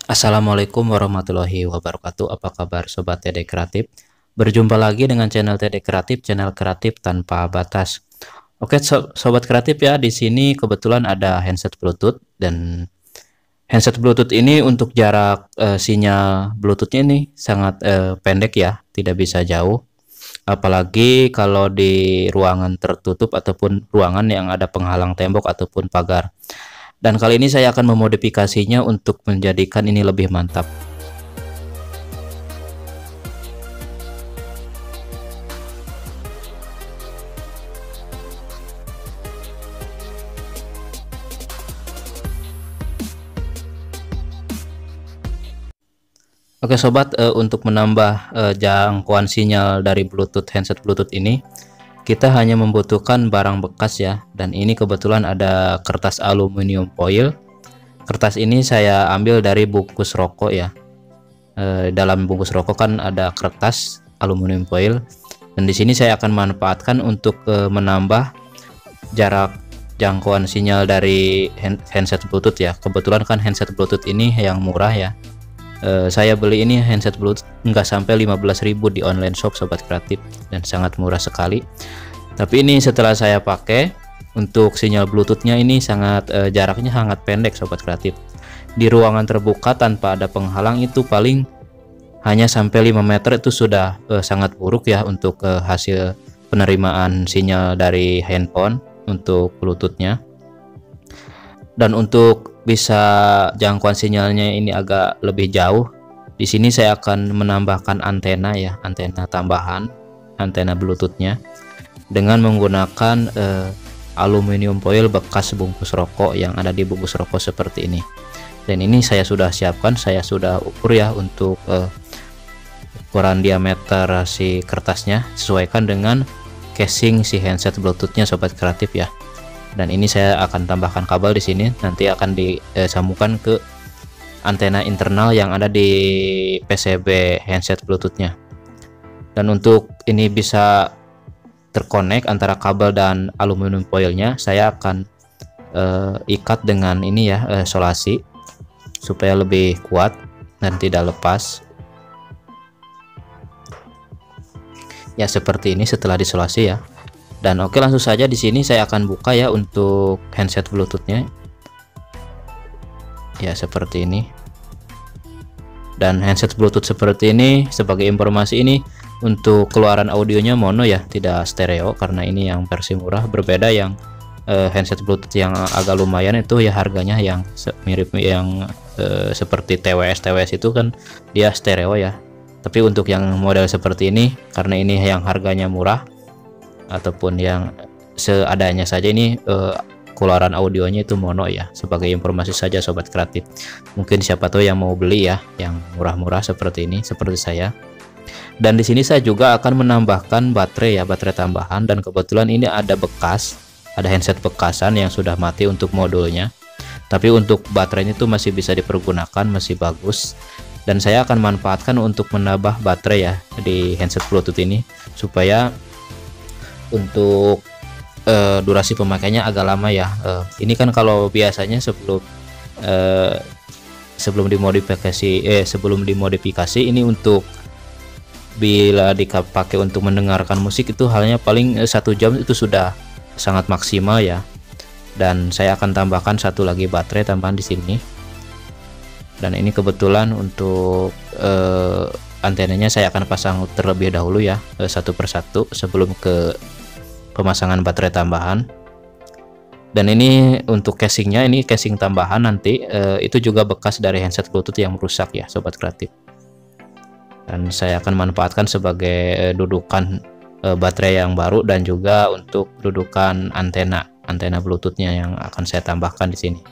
Assalamualaikum warahmatullahi wabarakatuh. Apa kabar Sobat TD Kreatif? Berjumpa lagi dengan channel TD Kreatif, channel kreatif tanpa batas. Oke, Sobat Kreatif ya, di sini kebetulan ada handset Bluetooth dan handset Bluetooth ini untuk jarak sinyal Bluetoothnya ini sangat pendek ya, tidak bisa jauh. Apalagi kalau di ruangan tertutup ataupun ruangan yang ada penghalang tembok ataupun pagar. Dan kali ini saya akan memodifikasinya untuk menjadikan ini lebih mantap. Oke sobat, untuk menambah jangkauan sinyal dari Bluetooth handset Bluetooth ini, kita hanya membutuhkan barang bekas ya. Dan ini kebetulan ada kertas aluminium foil. Kertas ini saya ambil dari bungkus rokok ya. Dalam bungkus rokok kan ada kertas aluminium foil. Dan di sini saya akan manfaatkan untuk menambah jarak jangkauan sinyal dari handset Bluetooth ya. Kebetulan kan handset Bluetooth ini yang murah ya. Saya beli ini handset Bluetooth nggak sampai 15.000 di online shop Sobat Kreatif, dan sangat murah sekali. Tapi ini setelah saya pakai, untuk sinyal Bluetoothnya ini sangat jaraknya sangat pendek Sobat Kreatif. Di ruangan terbuka tanpa ada penghalang itu paling hanya sampai 5 meter, itu sudah sangat buruk ya untuk hasil penerimaan sinyal dari handphone untuk Bluetoothnya. Dan untuk bisa jangkauan sinyalnya ini agak lebih jauh, di sini saya akan menambahkan antena ya, antena tambahan, antena Bluetoothnya dengan menggunakan aluminium foil bekas bungkus rokok yang ada di bungkus rokok seperti ini. Dan ini saya sudah siapkan, saya sudah ukur ya untuk ukuran diameter si kertasnya, sesuaikan dengan casing si handset Bluetoothnya Sobat Kreatif ya. Dan ini saya akan tambahkan kabel di sini, nanti akan disambungkan ke antena internal yang ada di PCB handset Bluetoothnya. Dan untuk ini bisa terkonek antara kabel dan aluminium foilnya, saya akan ikat dengan ini ya, solasi supaya lebih kuat dan tidak lepas. Ya seperti ini setelah disolasi ya. Dan oke, langsung saja di sini saya akan buka ya untuk handset Bluetoothnya. Ya seperti ini. Dan handset Bluetooth seperti ini, sebagai informasi, ini untuk keluaran audionya mono ya, tidak stereo, karena ini yang versi murah. Berbeda yang handset Bluetooth yang agak lumayan itu ya, harganya yang mirip yang seperti TWS itu kan dia stereo ya. Tapi untuk yang model seperti ini, karena ini yang harganya murah ataupun yang seadanya saja, ini keluaran audionya itu mono ya. Sebagai informasi saja Sobat Kreatif, mungkin siapa tahu yang mau beli ya yang murah-murah seperti ini, seperti saya. Dan di sini saya juga akan menambahkan baterai ya, baterai tambahan. Dan kebetulan ini ada bekas, ada handset bekasan yang sudah mati untuk modulnya, tapi untuk baterainya itu masih bisa dipergunakan, masih bagus. Dan saya akan manfaatkan untuk menambah baterai ya di handset Bluetooth ini, supaya untuk durasi pemakainya agak lama ya. Ini kan kalau biasanya sebelum dimodifikasi ini, untuk bila dipakai untuk mendengarkan musik itu halnya paling 1 jam itu sudah sangat maksimal ya. Dan saya akan tambahkan satu lagi baterai tambahan di sini. Dan ini kebetulan untuk antenanya saya akan pasang terlebih dahulu ya, satu persatu sebelum ke pemasangan baterai tambahan. Dan ini untuk casingnya, ini casing tambahan nanti itu juga bekas dari handset Bluetooth yang rusak ya Sobat Kreatif. Dan saya akan manfaatkan sebagai dudukan baterai yang baru, dan juga untuk dudukan antena Bluetoothnya yang akan saya tambahkan di sini.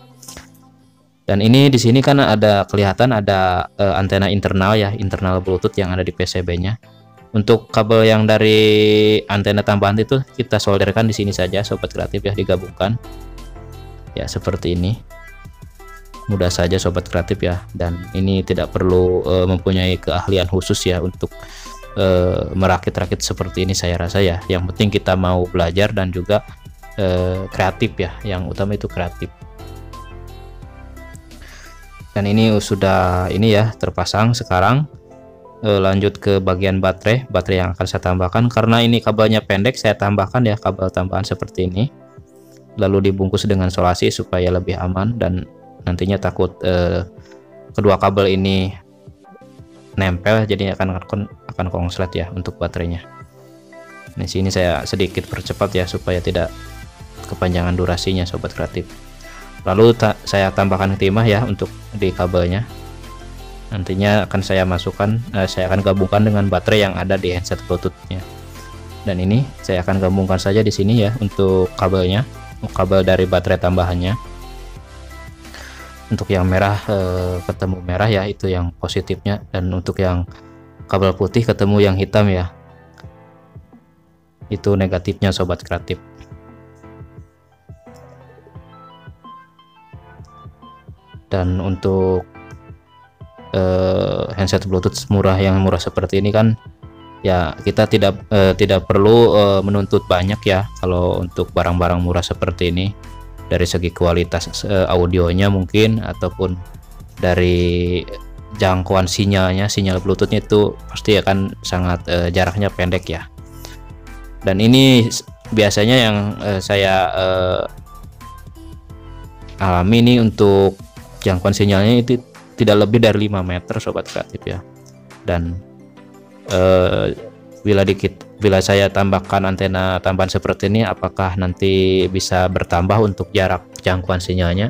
Dan ini di sini kan ada kelihatan ada antena internal ya, internal Bluetooth yang ada di PCB-nya. Untuk kabel yang dari antena tambahan itu kita solderkan di sini saja Sobat Kreatif ya, digabungkan. Ya seperti ini. Mudah saja Sobat Kreatif ya, dan ini tidak perlu mempunyai keahlian khusus ya untuk merakit-rakit seperti ini, saya rasa ya. Yang penting kita mau belajar dan juga kreatif ya, yang utama itu kreatif. Dan ini sudah ini ya terpasang. Sekarang lanjut ke bagian baterai yang akan saya tambahkan. Karena ini kabelnya pendek, saya tambahkan ya kabel tambahan seperti ini, lalu dibungkus dengan solasi supaya lebih aman, dan nantinya takut kedua kabel ini nempel jadi akan konslet ya untuk baterainya. Di sini saya sedikit percepat ya supaya tidak kepanjangan durasinya sobat kreatif. Lalu saya tambahkan timah ya untuk di kabelnya. Nantinya akan saya masukkan, saya akan gabungkan dengan baterai yang ada di handset Bluetooth-nya. Dan ini saya akan gabungkan saja di sini ya untuk kabelnya, kabel dari baterai tambahannya. Untuk yang merah ketemu merah ya, itu yang positifnya, dan untuk yang kabel putih ketemu yang hitam ya, itu negatifnya sobat kreatif. Dan untuk handset Bluetooth yang murah seperti ini kan ya, kita tidak perlu menuntut banyak ya kalau untuk barang-barang murah seperti ini. Dari segi kualitas audionya mungkin, ataupun dari jangkauan sinyal Bluetoothnya itu pasti akan sangat jaraknya pendek ya. Dan ini biasanya yang saya alami ini untuk jangkauan sinyalnya itu tidak lebih dari 5 meter sobat kreatif ya. Dan bila saya tambahkan antena tambahan seperti ini, apakah nanti bisa bertambah untuk jarak jangkauan sinyalnya?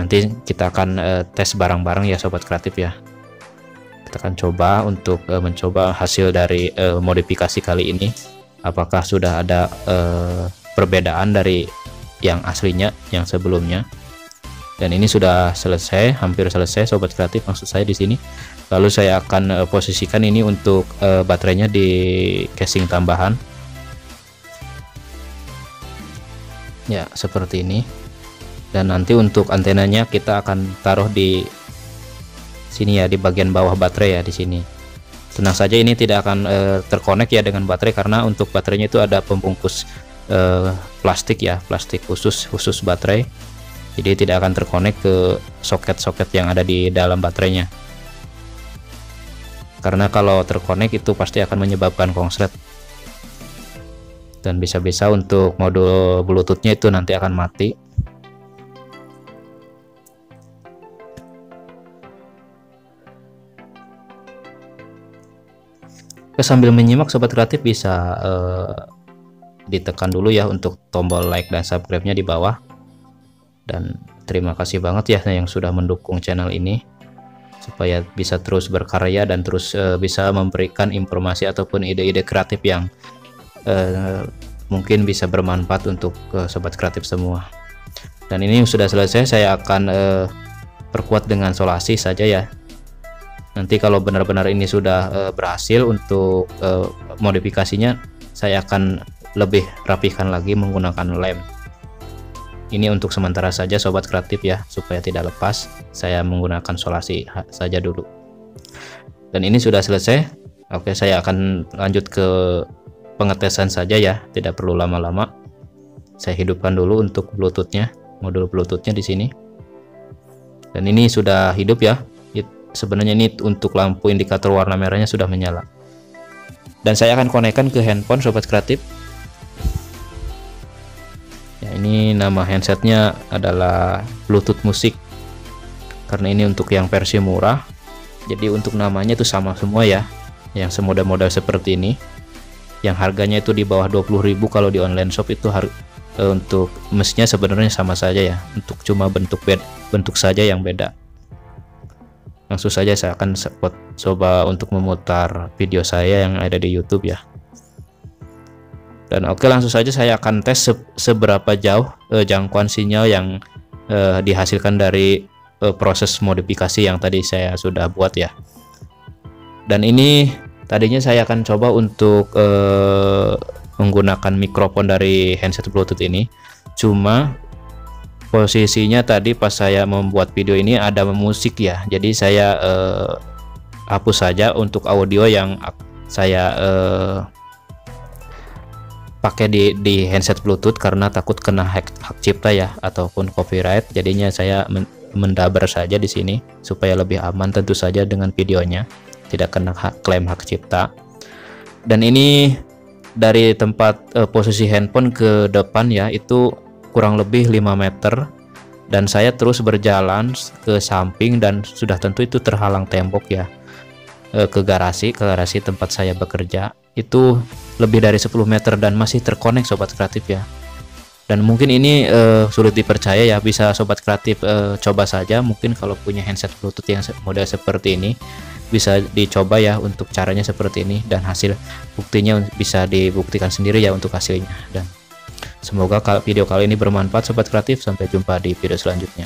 Nanti kita akan tes bareng-bareng ya sobat kreatif ya. Kita akan coba untuk mencoba hasil dari modifikasi kali ini, apakah sudah ada perbedaan dari yang aslinya, yang sebelumnya. Dan ini sudah selesai, hampir selesai sobat kreatif maksud saya di sini. Lalu saya akan posisikan ini untuk baterainya di casing tambahan ya, seperti ini. Dan nanti untuk antenanya kita akan taruh di sini ya, di bagian bawah baterai ya, di sini. Tenang saja, ini tidak akan terkonek ya dengan baterai, karena untuk baterainya itu ada pembungkus plastik ya, plastik khusus baterai. Jadi tidak akan terkonek ke soket-soket yang ada di dalam baterainya. Karena kalau terkonek itu pasti akan menyebabkan konslet. Dan bisa-bisa untuk modul Bluetooth-nya itu nanti akan mati. Sambil menyimak sobat kreatif bisa ditekan dulu ya untuk tombol like dan subscribe-nya di bawah. Dan terima kasih banget ya yang sudah mendukung channel ini supaya bisa terus berkarya dan terus bisa memberikan informasi ataupun ide-ide kreatif yang mungkin bisa bermanfaat untuk sobat kreatif semua. Dan ini sudah selesai, saya akan perkuat dengan solasi saja ya. Nanti kalau benar-benar ini sudah berhasil untuk modifikasinya, saya akan lebih rapihkan lagi menggunakan lem. Ini untuk sementara saja sobat kreatif ya, supaya tidak lepas, saya menggunakan solasi saja dulu. Dan ini sudah selesai. Oke, saya akan lanjut ke pengetesan saja ya, tidak perlu lama-lama. Saya hidupkan dulu untuk Bluetooth-nya, modul Bluetooth-nya di sini. Dan ini sudah hidup ya. Sebenarnya ini untuk lampu indikator warna merahnya sudah menyala. Dan saya akan konekkan ke handphone sobat kreatif. Ya, ini nama handsetnya adalah Bluetooth Musik, karena ini untuk yang versi murah, jadi untuk namanya itu sama semua ya, yang semodel-model seperti ini, yang harganya itu di bawah 20.000. Kalau di online shop itu untuk mesnya sebenarnya sama saja ya, untuk cuma bentuk saja yang beda. Langsung saja saya akan coba untuk memutar video saya yang ada di YouTube ya. Dan oke, langsung saja saya akan tes seberapa jauh jangkauan sinyal yang dihasilkan dari proses modifikasi yang tadi saya sudah buat ya. Dan ini tadinya saya akan coba untuk menggunakan mikrofon dari handset Bluetooth ini, cuma posisinya tadi pas saya membuat video ini ada musik ya, jadi saya hapus saja untuk audio yang saya pakai di handset Bluetooth, karena takut kena hak cipta ya ataupun copyright. Jadinya saya mendabar saja di sini supaya lebih aman tentu saja dengan videonya, tidak kena klaim hak cipta. Dan ini dari tempat posisi handphone ke depan ya, itu kurang lebih 5 meter, dan saya terus berjalan ke samping dan sudah tentu itu terhalang tembok ya, ke garasi tempat saya bekerja. Itu lebih dari 10 meter dan masih terkonek sobat kreatif ya. Dan mungkin ini sulit dipercaya ya, bisa sobat kreatif coba saja. Mungkin kalau punya handset Bluetooth yang model seperti ini bisa dicoba ya untuk caranya seperti ini, dan hasil buktinya bisa dibuktikan sendiri ya untuk hasilnya. Dan semoga video kali ini bermanfaat sobat kreatif. Sampai jumpa di video selanjutnya.